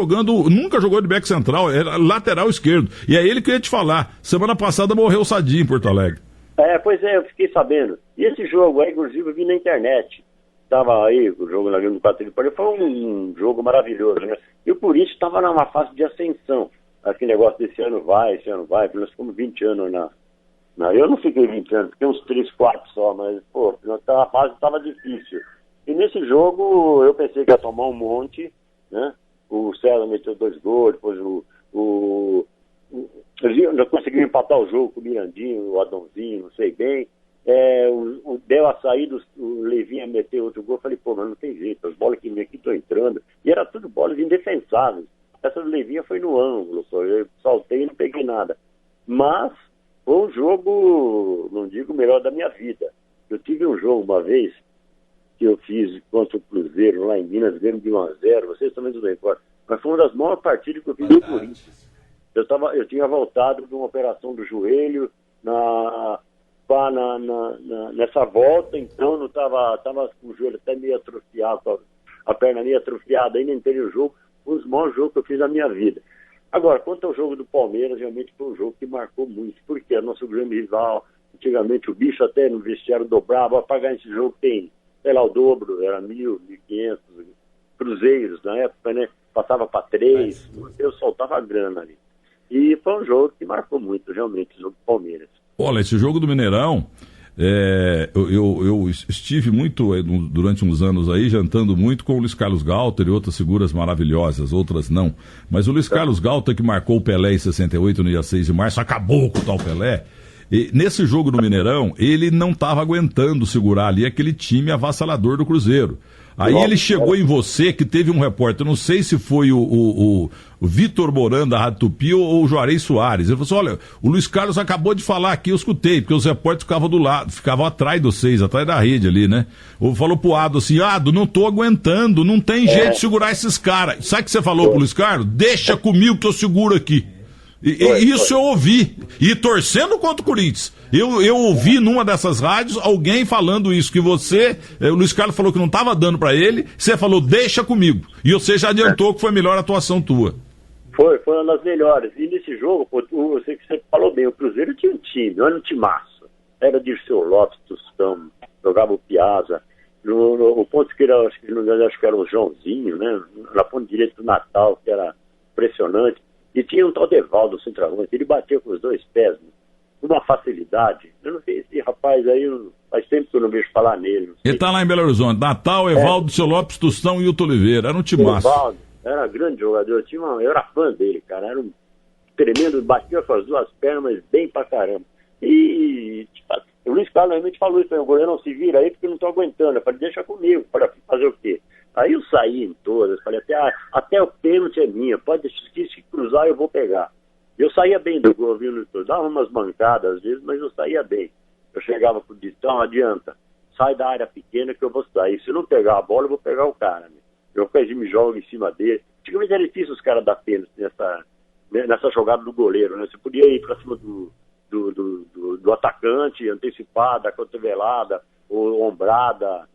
[SPEAKER 1] nunca jogou de back central, era lateral esquerdo. E é ele que eu ia te falar, semana passada morreu o Sadi em Porto Alegre.
[SPEAKER 3] Pois é, eu fiquei sabendo. E esse jogo aí, inclusive, eu vi na internet. Tava aí, o jogo na Grande do Quatro de Paris, foi um jogo maravilhoso, né? E o Corinthians estava numa fase de ascensão. Aquele negócio desse ano vai, porque nós ficamos 20 anos eu não fiquei 20 anos, fiquei uns 3, 4 só, mas, pô, a fase estava difícil. E nesse jogo eu pensei que ia tomar um monte, né? O César meteu 2 gols, depois eu consegui empatar o jogo com o Mirandinho, o Adãozinho, não sei bem. Deu a saída, o Leivinha meteu outro gol, eu falei, pô, mas não tem jeito, as bolas que vêm aqui estão entrando. E era tudo bolas indefensáveis. Essa do Leivinha foi no ângulo, pô, eu saltei e não peguei nada. Mas foi um jogo, não digo o melhor da minha vida. Eu tive um jogo uma vez que eu fiz contra o Cruzeiro lá em Minas, ganhando de 1-0, vocês também não lembram, mas foi uma das maiores partidas que eu fiz no Corinthians. Eu tinha voltado de uma operação do joelho nessa volta, então não tava com o joelho até meio atrofiado, a perna meio atrofiada, ainda entrei no jogo, foi um dos maiores jogos que eu fiz na minha vida. Agora, quanto ao jogo do Palmeiras, realmente foi um jogo que marcou muito, porque é nosso grande rival. Antigamente o bicho até no vestiário dobrava, para pagar esse jogo tem, sei lá, o dobro, era 1.000, 1.500 cruzeiros na época, né? Passava para 3, eu soltava a grana ali. E foi um jogo que marcou muito, realmente, o jogo do Palmeiras.
[SPEAKER 1] Olha, esse jogo do Mineirão, eu estive muito durante uns anos aí, jantando muito com o Luiz Carlos Galter e outras figuras maravilhosas, outras não. Mas o Luiz Carlos Galter, que marcou o Pelé em 68, no dia 6 de março, acabou com o tal Pelé. E nesse jogo do Mineirão, ele não estava aguentando segurar ali aquele time avassalador do Cruzeiro. Aí ele chegou em você, que teve um repórter, não sei se foi o Vitor Moran da Rádio Tupi ou o Juarez Soares. Ele falou assim, olha, o Luiz Carlos acabou de falar aqui, eu escutei, porque os repórteres ficavam do lado, ficavam atrás dos 6, atrás da rede ali, né? Ou falou pro Ado assim, Ado, não tô aguentando, não tem jeito de segurar esses caras. Sabe o que você falou pro Luiz Carlos? Deixa comigo que eu seguro aqui. Isso eu ouvi, e torcendo contra o Corinthians. Eu ouvi numa dessas rádios alguém falando isso, que o Luiz Carlos falou que não estava dando para ele, você falou, deixa comigo. E você já adiantou que foi a melhor atuação tua.
[SPEAKER 3] Foi uma das melhores. E nesse jogo, você falou bem, o Cruzeiro tinha um time, olha um timaço. Era Dirceu Lopes, Tostão, jogava o Piazza. No ponto esquerdo, acho que era o Joãozinho, né? Na ponta direita do Natal, que era impressionante. E tinha um tal Devaldo, centroavante, ele batia com os 2 pés, né? Uma facilidade. Eu não sei, esse rapaz aí, faz tempo que eu não vejo falar nele.
[SPEAKER 1] Ele tá lá em Belo Horizonte, Natal, Evaldo, Seu Lopes, Tostão e Hilton Oliveira, era um timaço.
[SPEAKER 3] Evaldo, era grande jogador, eu era fã dele, cara, era um tremendo, batia com as 2 pernas, mas bem pra caramba. E tipo, o Luiz Carlos realmente falou isso, o goleiro não se vira aí porque eu não tô aguentando. Eu falei, deixa comigo, para fazer o quê? Aí eu saí em todas, falei, até o pênalti é minha, pode se cruzar eu vou pegar. Eu saía bem do gol, viu? Dava umas mancadas às vezes, mas eu saía bem. Eu chegava pro Ditão, adianta, sai da área pequena que eu vou sair. Se eu não pegar a bola, eu vou pegar o cara. Né? Eu me jogo em cima dele. Antigamente era difícil os caras dar pênalti nessa jogada do goleiro, né? Você podia ir pra cima do atacante, antecipar, dar cotovelada, ou ombrada,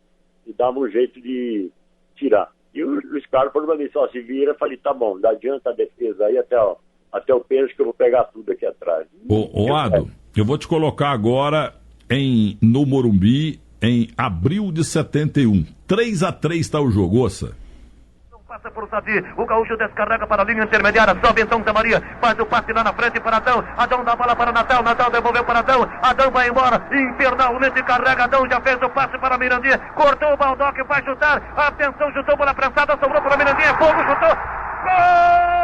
[SPEAKER 3] e dava um jeito de tirar. E o Luiz Carlos falou pra mim, só se vira, eu falei, tá bom, dá adianta a defesa aí até o pênalti que eu vou pegar tudo aqui atrás.
[SPEAKER 1] Ado, eu vou te colocar agora no Morumbi em abril de 71. 3-3 está o jogo, Ossa.
[SPEAKER 2] Passa por Sadi, o gaúcho descarrega para a linha intermediária, sobe então Zé Maria, faz o passe lá na frente para Adão, Adão dá a bola para Natal, Natal devolveu para Adão, Adão vai embora, infernalmente carrega Adão, já fez o passe para Mirandinha, cortou o Baldock, vai chutar, atenção, chutou bola prensada, sobrou para Mirandinha, fogo, chutou, gol!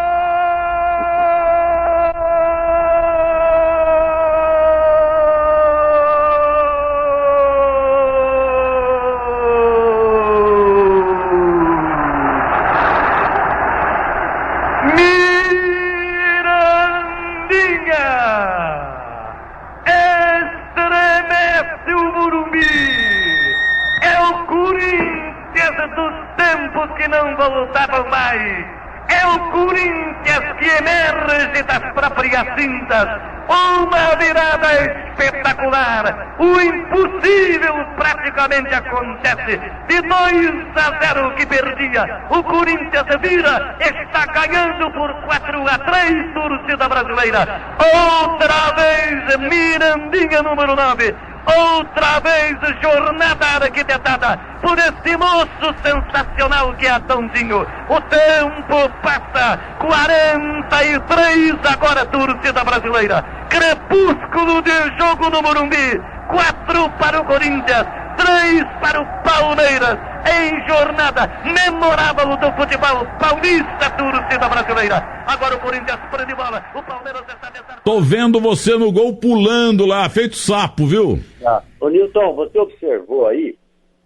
[SPEAKER 2] Que não voltavam mais. É o Corinthians que emerge das próprias cintas. Uma virada espetacular. O impossível praticamente acontece. De 2-0 que perdia, o Corinthians vira, está ganhando por 4-3, torcida brasileira. Outra vez Mirandinha número 9. Outra vez jornada arquitetada por esse moço sensacional que é Adãozinho. O tempo passa, 43 agora, torcida brasileira. Crepúsculo de jogo no Morumbi. 4 para o Corinthians, 3 para o Palmeiras. Em jornada memorável do futebol paulista, torcida brasileira. Agora o Corinthians prende bola, o Palmeiras está desarmado.
[SPEAKER 1] Tô vendo você no gol pulando lá, feito sapo, viu?
[SPEAKER 3] Ô Nilton, você observou aí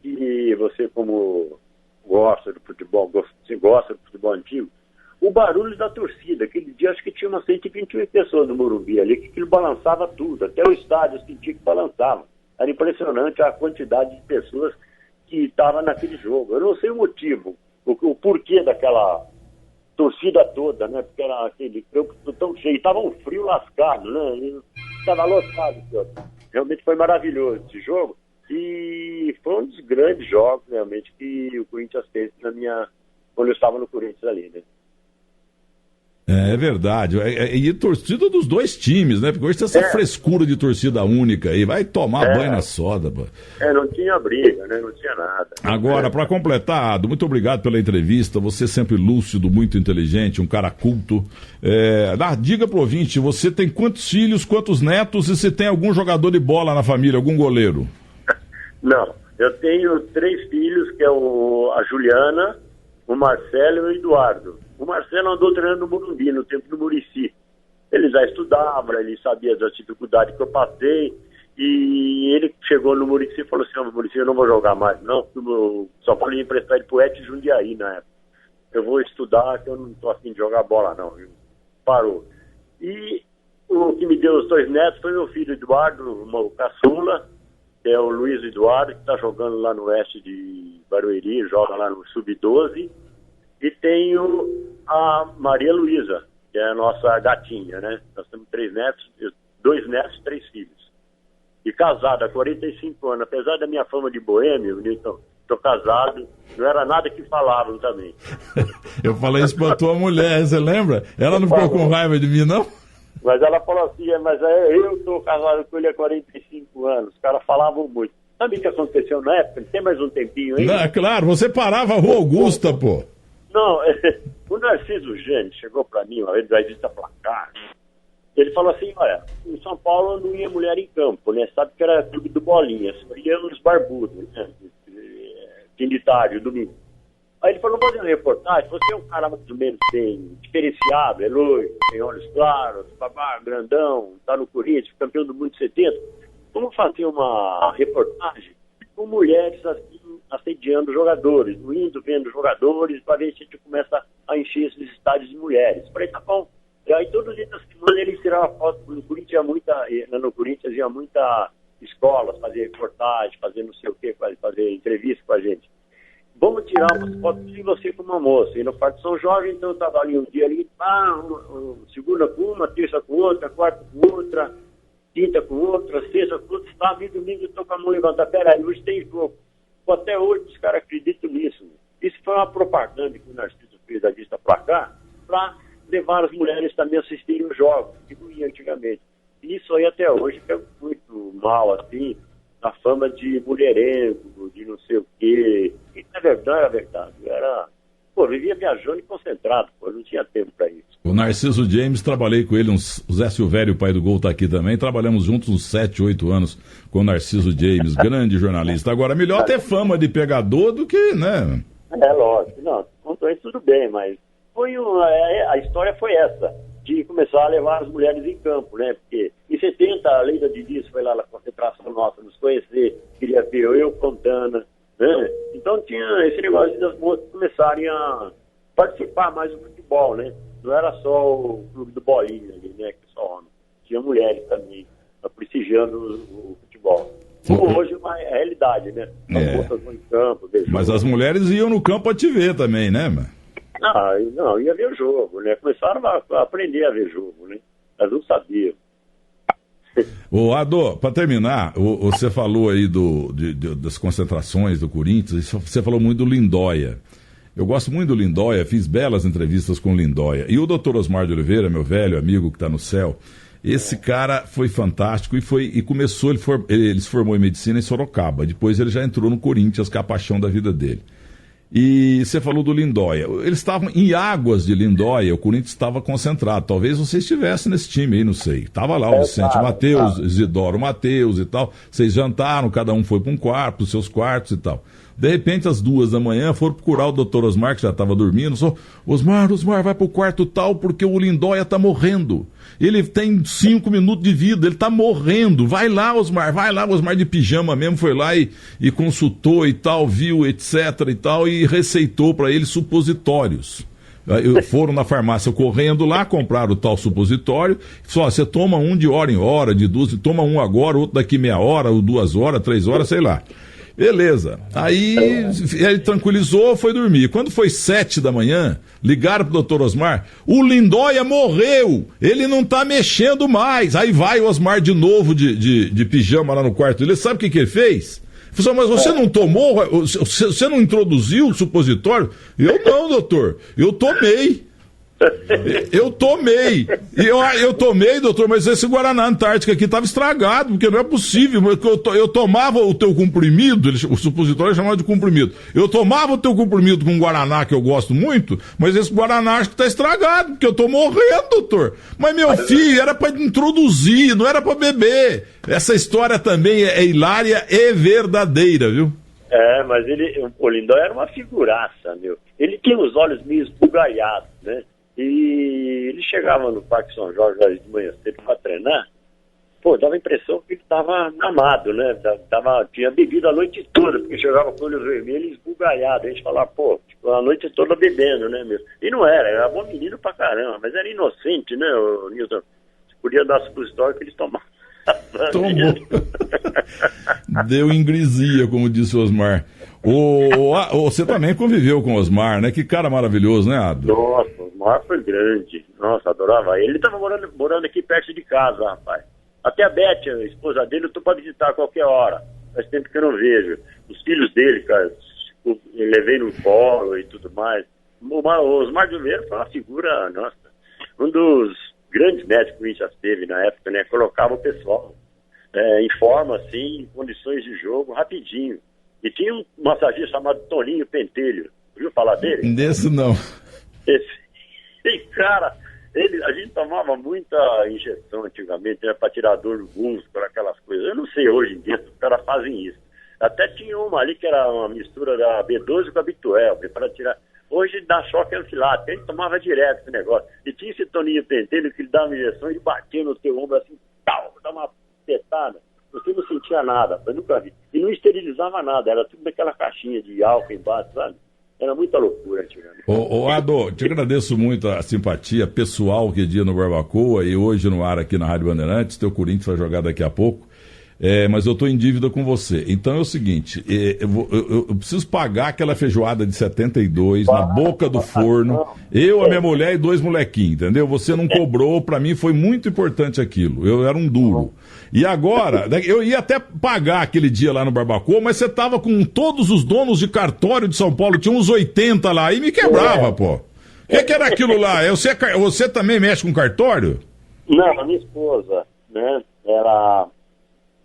[SPEAKER 3] que você, como gosta do futebol, você gosta do futebol antigo, o barulho da torcida. Aquele dia acho que tinha umas 121 pessoas no Morumbi ali, que aquilo balançava tudo, até o estádio eu sentia que balançava. Era impressionante a quantidade de pessoas que estava naquele jogo. Eu não sei o motivo, o porquê daquela torcida toda, né? Porque era aquele campo tão cheio, estava um frio lascado, né? Estava lotado. Realmente foi maravilhoso esse jogo e foi um dos grandes jogos realmente que o Corinthians fez quando eu estava no Corinthians ali, né?
[SPEAKER 1] É verdade. E torcida dos dois times, né? Porque hoje tem essa frescura de torcida única aí. Vai tomar banho na soda, pô.
[SPEAKER 3] Não tinha briga, né? Não tinha nada.
[SPEAKER 1] Agora, para completar, Ado, muito obrigado pela entrevista. Você sempre lúcido, muito inteligente, um cara culto. Diga pro ouvinte, você tem quantos filhos, quantos netos e se tem algum jogador de bola na família, algum goleiro?
[SPEAKER 3] Não, eu tenho 3 filhos, que é a Juliana, o Marcelo e o Eduardo. O Marcelo andou treinando no Morumbi, no tempo do Muricy. Ele já estudava, ele sabia das dificuldades que eu passei, e ele chegou no Muricy e falou assim: Muricy, eu não vou jogar mais, não, só para ele emprestar ele pro Et Jundiaí na época. Eu vou estudar, que eu não tô afim de jogar bola, não. Parou. E o que me deu os 2 netos foi meu filho Eduardo, o caçula, que é o Luiz Eduardo, que está jogando lá no oeste de Barueri, joga lá no Sub-12. E tenho a Maria Luísa, que é a nossa gatinha, né? Nós temos 3 netos, 2 netos e 3 filhos. E casado há 45 anos. Apesar da minha fama de boêmio, então, estou casado, não era nada que falavam também.
[SPEAKER 1] Eu falei isso pra tua mulher, você lembra? Ela não ficou com raiva de mim, não?
[SPEAKER 3] Mas ela falou assim, mas eu estou casado com ele há 45 anos. Os caras falavam muito. Sabe o que aconteceu na época? Tem mais um tempinho aí?
[SPEAKER 1] Não, claro, você parava a Rua Augusta, pô.
[SPEAKER 3] Não, o Narciso Gênio chegou para mim, uma vez da revista Placar. Ele falou assim: olha, em São Paulo não ia mulher em campo, né? Sabe que era clube do Bolinha, só ia nos barbudos, né? Fim de tarde, domingo. Aí ele falou: vou fazer uma reportagem, você é um cara mais ou menos bem diferenciado, é loiro, tem olhos claros, babá, grandão, tá no Corinthians, campeão do mundo de 70. Vamos fazer uma reportagem com mulheres assim, assediando jogadores, indo vendo jogadores, para ver se a gente começa a encher esses estádios de mulheres. Falei, tá bom. E aí todos os dias da semana ele tirava foto. No Corinthians ia muita escola, fazer reportagem, fazer não sei o que, fazer entrevista com a gente. Vamos tirar umas fotos de você com uma moça. E no Parque São Jorge, então eu estava ali um dia ali, segunda com uma, terça com outra, quarta com outra, quinta com outra, sexta com outra, sábado e domingo eu estou com a mão levantada. Peraí, hoje tem jogo. Até hoje os caras acreditam nisso. Isso foi uma propaganda que o Narciso fez da lista Placar para levar as mulheres também a assistirem os jogos, que não ia antigamente. E isso aí até hoje é muito mal, assim. a fama de mulherengo, de não sei o quê. E na verdade, era verdade. Pô, vivia viajando e concentrado, pô, não tinha tempo para isso.
[SPEAKER 1] O Narciso James, trabalhei com ele, o Zé Silvério, o pai do gol, está aqui também. Trabalhamos juntos uns 7, 8 anos com o Narciso James, grande jornalista. Agora, melhor ter fama de pegador do que, né?
[SPEAKER 3] Lógico. Não, quanto isso tudo bem, mas a história foi essa, de começar a levar as mulheres em campo, né? Porque em 70 a Leila Diniz foi lá na concentração nossa, nos conhecer, queria ver eu contando, né? Então tinha esse negócio das moças começarem a participar mais do futebol, né? Não era só o clube do Bolinha ali, né? Que só homem. Tinha mulheres também, prestigiando o futebol. Como hoje é uma realidade, né? As moças vão em campo,
[SPEAKER 1] mas as mulheres iam no campo a te ver também, né, mano?
[SPEAKER 3] Não, ia ver o jogo, né? Começaram a aprender a ver jogo, né? Mas não sabiam.
[SPEAKER 1] Ô, Ado, para terminar, você falou aí das concentrações do Corinthians, você falou muito do Lindóia. Eu gosto muito do Lindóia, fiz belas entrevistas com o Lindóia. E o Dr. Osmar de Oliveira, meu velho amigo que está no céu, esse cara foi fantástico e começou, ele se formou em medicina em Sorocaba. Depois ele já entrou no Corinthians, que é a paixão da vida dele. E você falou do Lindóia. Eles estavam em Águas de Lindóia, o Corinthians estava concentrado. Talvez você estivesse nesse time aí, não sei. Tava lá o Vicente Mateus, Isidoro Mateus e tal. Vocês jantaram, cada um foi para um quarto, para os seus quartos e tal. De repente, às 2 da manhã, foram procurar o doutor Osmar, que já estava dormindo. Osmar, vai pro quarto tal, porque o Lindóia tá morrendo. Ele tem 5 minutos de vida, ele tá morrendo. Vai lá, Osmar, o Osmar de pijama mesmo foi lá e consultou e tal, viu, etc e tal, e receitou para ele supositórios. Foram na farmácia correndo lá, compraram o tal supositório, só você toma um de hora em hora, de 2, toma um agora, outro daqui meia hora, ou 2 horas, 3 horas, sei lá. Beleza. Aí ele tranquilizou, foi dormir. Quando foi 7 da manhã, ligaram pro doutor Osmar, o Lindóia morreu, ele não tá mexendo mais. Aí vai o Osmar de novo de pijama lá no quarto dele. Sabe o que ele fez? Ele falou, mas você não tomou, você não introduziu o supositório? Eu não, doutor, eu tomei. Eu tomei, doutor, mas esse Guaraná Antártica aqui estava estragado, porque não é possível, eu tomava o teu comprimido, o supositório é chamado de comprimido, eu tomava o teu comprimido com Guaraná, que eu gosto muito, mas esse Guaraná acho que está estragado, porque eu tô morrendo, doutor. Mas meu filho, era para introduzir, não era para beber. Essa história também é hilária e verdadeira, viu?
[SPEAKER 3] Mas o Lindóia era uma figuraça, meu. Ele tinha os olhos meio esbugalhados, né? E ele chegava no Parque São Jorge de manhã cedo para treinar, dava a impressão que ele estava amado, né? Tinha bebido a noite toda, porque chegava com o olho vermelho e esbugalhado. A gente falava, a noite toda bebendo, né, meu? E não era bom menino pra caramba, mas era inocente, né, Nilton? Você podia dar supositório que eles tomavam.
[SPEAKER 1] Tomou. Deu ingresia, como disse o Osmar. Você também conviveu com o Osmar, né? Que cara maravilhoso, né, Ado?
[SPEAKER 3] Nossa, o Osmar foi grande. Nossa, adorava ele. Ele estava morando aqui perto de casa, rapaz. Até a Beth, a esposa dele, eu tô para visitar a qualquer hora. Faz tempo que eu não vejo. Os filhos dele, cara, eu levei no colo e tudo mais. O Osmar de Oliveira foi uma figura, nossa, um dos grandes médicos que o Corinthians teve na época, né? Colocava o pessoal em forma, assim, em condições de jogo, rapidinho. E tinha um massagista chamado Toninho Pentelho. Ouviu falar dele?
[SPEAKER 1] Desse não.
[SPEAKER 3] Esse cara, a gente tomava muita injeção antigamente, né, para tirar dor no músculo, aquelas coisas. Eu não sei hoje em dia se os caras fazem isso. Até tinha uma ali que era uma mistura da B12 com a Bituel, para tirar. Hoje dá choque anfilático, a gente tomava direto esse negócio. E tinha esse Toninho Pentelho que ele dava uma injeção e batia no teu ombro assim, dava uma petada. Você não sentia nada, eu nunca vi. E não esterilizava nada, era tudo naquela caixinha de álcool embaixo, sabe? Era muita loucura antigamente.
[SPEAKER 1] Ado, te agradeço muito a simpatia pessoal que dia no Barbacoa e hoje no ar aqui na Rádio Bandeirantes. Teu Corinthians vai jogar daqui a pouco. Mas eu estou em dívida com você. Então é o seguinte, eu preciso pagar aquela feijoada de 72 na boca do forno, eu, a minha mulher e 2 molequinhos, entendeu? Você não cobrou, para mim foi muito importante aquilo, eu era um duro. E agora, eu ia até pagar aquele dia lá no Barbacoa, mas você tava com todos os donos de cartório de São Paulo, tinha uns 80 lá, e me quebrava, pô. O que era aquilo lá? Você também mexe com cartório?
[SPEAKER 3] Não, a minha esposa, né,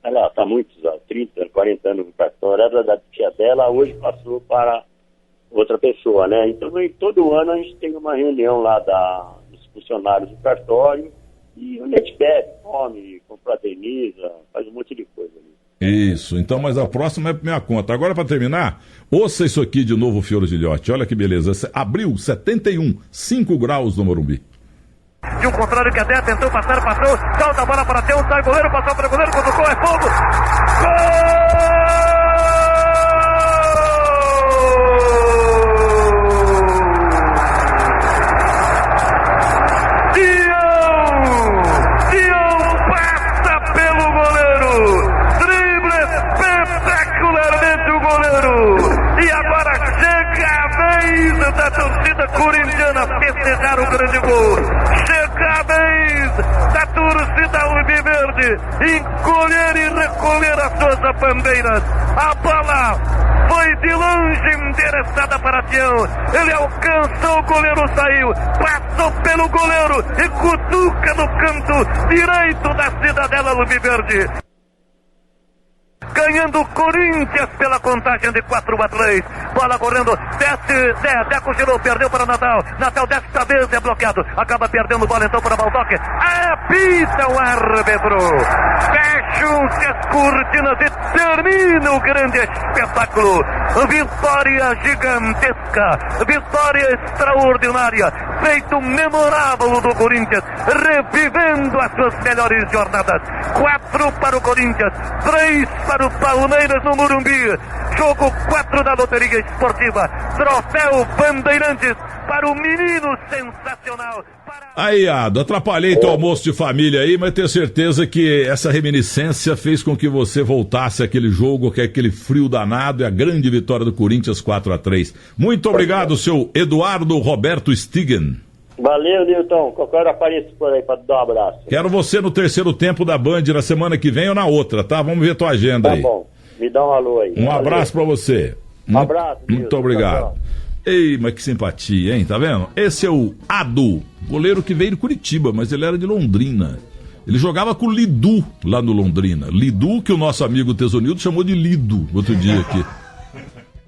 [SPEAKER 3] ela está muitos anos, 30, 40 anos no cartório, era da tia dela, hoje passou para outra pessoa, né? Então, todo ano a gente tem uma reunião lá dos funcionários do cartório e a gente bebe, come, confraterniza, faz um monte de coisa ali.
[SPEAKER 1] Isso, então, mas a próxima é por minha conta. Agora, para terminar, ouça isso aqui de novo, Fiore Gilhote. Olha que beleza. Abril 71, 5 graus no Morumbi.
[SPEAKER 2] De um contrário que até tentou passar, passou, solta a bola para Teus, sai goleiro, passou para o goleiro, cutucou, é fogo! Gol! Da torcida corintiana festejar o grande gol. Chega a vez da torcida alviverde encolher e recolher as suas bandeiras. A bola foi de longe endereçada para Tião. Ele alcançou o goleiro, saiu, passou pelo goleiro e cutuca no canto direito da cidadela alviverde. Ganhando o Corinthians pela contagem de 4-3. Bola correndo, desce, Deco girou, perdeu para Natal. Natal desta vez é bloqueado. Acaba perdendo bola então para Baldock. Apita o árbitro. Fecham-se as cortinas e termina o grande espetáculo. Vitória gigantesca. Vitória extraordinária. Feito memorável do Corinthians. Revivendo as suas melhores jornadas. 4 para o Corinthians. 3 para o Palmeiras no Morumbi. Jogo 4 da loteria esportiva. Troféu Bandeirantes para o menino sensacional.
[SPEAKER 1] Aí, Ado, atrapalhei teu almoço de família aí, mas tenho certeza que essa reminiscência fez com que você voltasse àquele jogo, que é aquele frio danado e a grande vitória do Corinthians 4-3. Muito obrigado, seu Eduardo Roberto Stigen.
[SPEAKER 3] Valeu, Nilton. Qualquer hora apareço por aí para dar um abraço.
[SPEAKER 1] Quero você no terceiro tempo da Band na semana que vem ou na outra, tá? Vamos ver tua agenda aí.
[SPEAKER 3] Tá bom. Me dá um alô aí.
[SPEAKER 1] Um abraço pra você.
[SPEAKER 3] Um abraço.
[SPEAKER 1] Muito obrigado. Ei, mas que simpatia, hein? Tá vendo? Esse é o Ado, goleiro que veio de Curitiba, mas ele era de Londrina. Ele jogava com o Lidu lá no Londrina. Lidu, que o nosso amigo Tesonildo chamou de Lido outro dia aqui.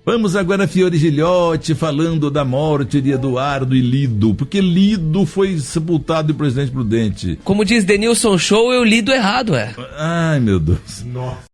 [SPEAKER 1] Vamos agora, Fiore Gilhote, falando da morte de Eduardo e Lido, porque Lido foi sepultado em Presidente Prudente.
[SPEAKER 4] Como diz Denilson Show, eu lido errado, é.
[SPEAKER 1] Ai, meu Deus. Nossa.